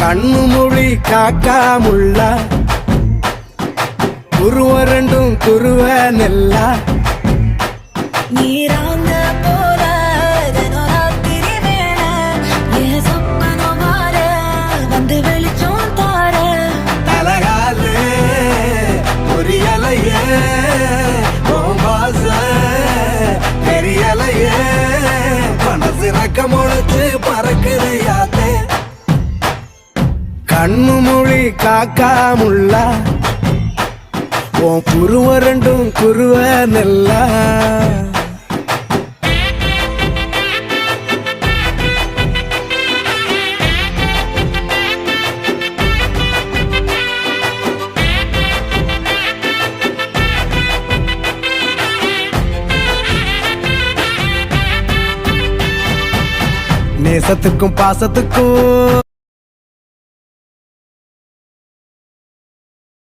கண்ணு மொழி காக்காமுள்ள குருவ ரெண்டும் குருவ நெல்லா நீராங்க போல தினராத்திரி வேண என் சொப்பனம் மாற வந்து வெளிச்சம் தார தலகாலே பொரியலையே வாச பெரியலையே மனசு ரக்க முளைச்சு பறக்குது யாத்தே கண்ணு மொழி காக்காமுள்ள உன் குருவ ரெண்டும் குருவ நெல்லா நேசத்துக்கும் பாசத்துக்கும்